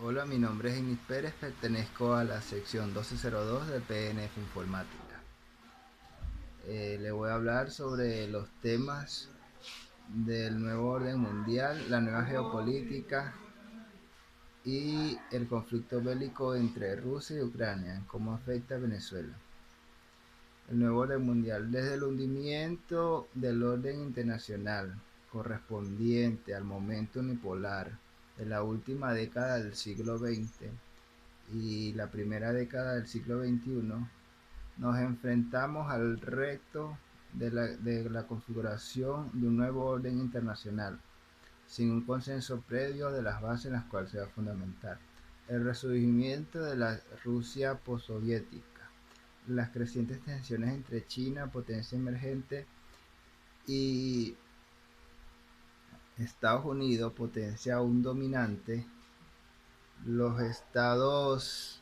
Hola, mi nombre es Ignis Pérez, pertenezco a la sección 1202 del PNF Informática. Le voy a hablar sobre los temas del nuevo orden mundial, la nueva geopolítica y el conflicto bélico entre Rusia y Ucrania, cómo afecta a Venezuela. El nuevo orden mundial, desde el hundimiento del orden internacional correspondiente al momento unipolar de la última década del siglo XX y la primera década del siglo XXI, nos enfrentamos al reto de la configuración de un nuevo orden internacional, sin un consenso previo de las bases en las cuales se va a fundamentar. El resurgimiento de la Rusia postsoviética, las crecientes tensiones entre China, potencia emergente, y Estados Unidos, potencia aún dominante, los estados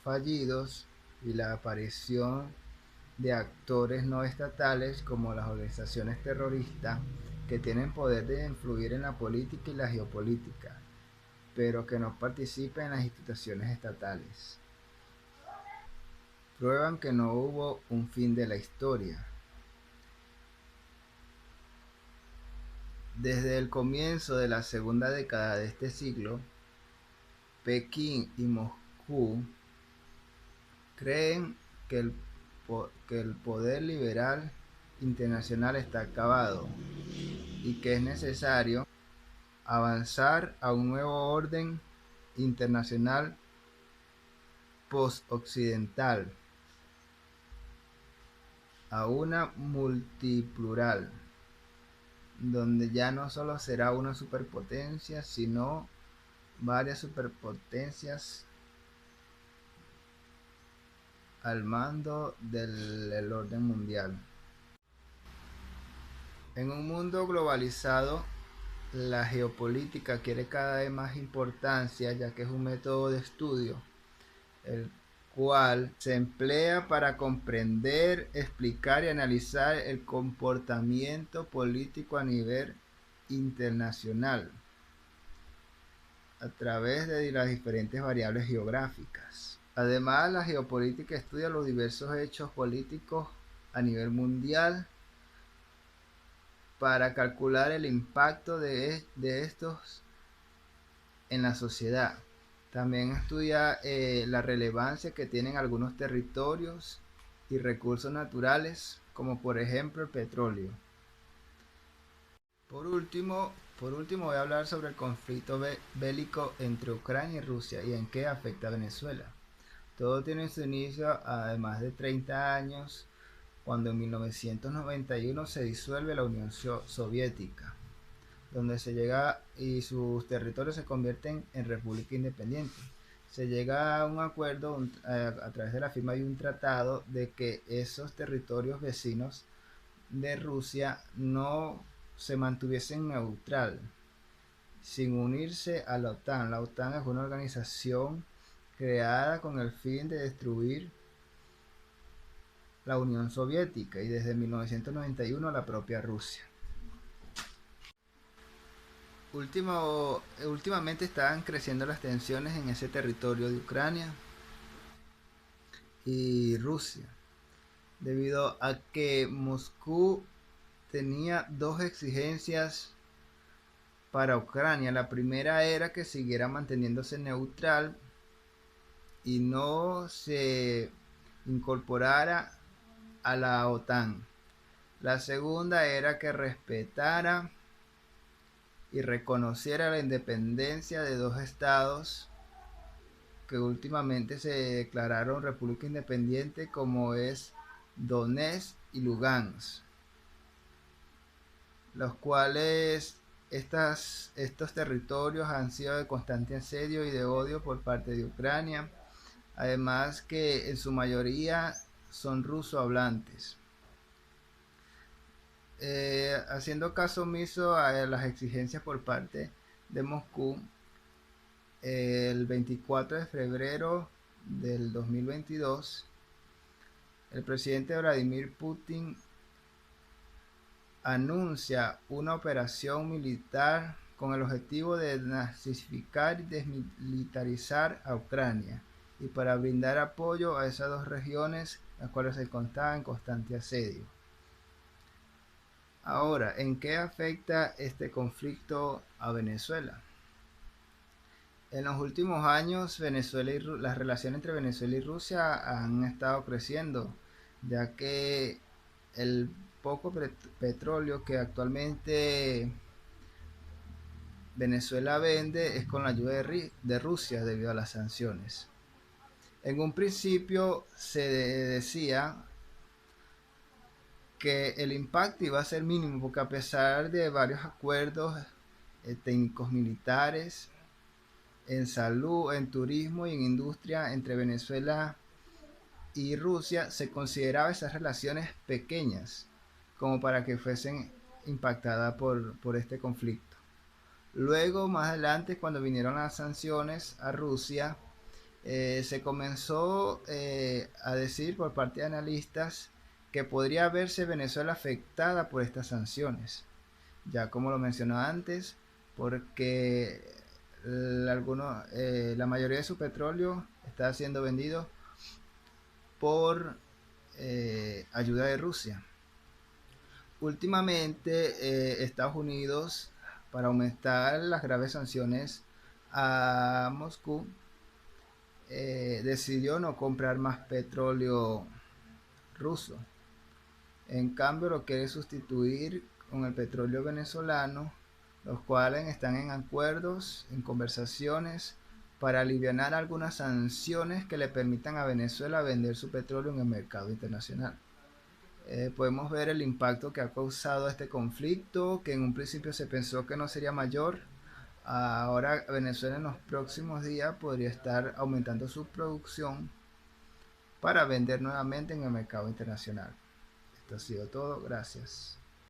fallidos y la aparición de actores no estatales como las organizaciones terroristas que tienen poder de influir en la política y la geopolítica, pero que no participan en las instituciones estatales. Prueban que no hubo un fin de la historia. Desde el comienzo de la segunda década de este siglo, Pekín y Moscú creen que el poder liberal internacional está acabado y que es necesario avanzar a un nuevo orden internacional post-occidental, a una multiplural, donde ya no solo será una superpotencia, sino varias superpotencias al mando del orden mundial. En un mundo globalizado, la geopolítica adquiere cada vez más importancia, ya que es un método de estudio el cual se emplea para comprender, explicar y analizar el comportamiento político a nivel internacional a través de las diferentes variables geográficas. Además, la geopolítica estudia los diversos hechos políticos a nivel mundial para calcular el impacto de estos en la sociedad. También estudia la relevancia que tienen algunos territorios y recursos naturales, como por ejemplo el petróleo. Por último voy a hablar sobre el conflicto bélico entre Ucrania y Rusia y en qué afecta a Venezuela. Todo tiene su inicio a más de 30 años, cuando en 1991 se disuelve la Unión Soviética, donde se llega y sus territorios se convierten en república independiente. Se llega a un acuerdo a través de la firma de un tratado de que esos territorios vecinos de Rusia no se mantuviesen neutral, sin unirse a la OTAN. La OTAN es una organización creada con el fin de destruir la Unión Soviética y desde 1991 la propia Rusia. Últimamente están creciendo las tensiones en ese territorio de Ucrania y Rusia, debido a que Moscú tenía dos exigencias para Ucrania. La primera era que siguiera manteniéndose neutral y no se incorporara a la OTAN. La segunda era que respetara y reconociera la independencia de dos estados que últimamente se declararon república independiente, como es Donetsk y Lugansk, los cuales estos territorios han sido de constante asedio y de odio por parte de Ucrania, además que en su mayoría son ruso hablantes. Haciendo caso omiso a las exigencias por parte de Moscú, el 24 de febrero del 2022, el presidente Vladimir Putin anuncia una operación militar con el objetivo de nazificar y desmilitarizar a Ucrania y para brindar apoyo a esas dos regiones las cuales se encontraban en constante asedio. Ahora, ¿en qué afecta este conflicto a Venezuela? En los últimos años, las relaciones entre Venezuela y Rusia han estado creciendo, ya que el poco petróleo que actualmente Venezuela vende es con la ayuda de Rusia debido a las sanciones. En un principio se decía que el impacto iba a ser mínimo porque a pesar de varios acuerdos técnicos militares en salud, en turismo y en industria entre Venezuela y Rusia, se consideraba esas relaciones pequeñas como para que fuesen impactadas por este conflicto. Luego, más adelante, cuando vinieron las sanciones a Rusia, se comenzó a decir por parte de analistas que podría verse Venezuela afectada por estas sanciones, ya como lo mencionó antes, porque la mayoría de su petróleo está siendo vendido por ayuda de Rusia. Últimamente, Estados Unidos, para aumentar las graves sanciones a Moscú, decidió no comprar más petróleo ruso. En cambio, lo quiere sustituir con el petróleo venezolano, los cuales están en acuerdos, en conversaciones para aliviar algunas sanciones que le permitan a Venezuela vender su petróleo en el mercado internacional. Podemos ver el impacto que ha causado este conflicto, que en un principio se pensó que no sería mayor. Ahora Venezuela en los próximos días podría estar aumentando su producción para vender nuevamente en el mercado internacional. Esto ha sido todo, gracias.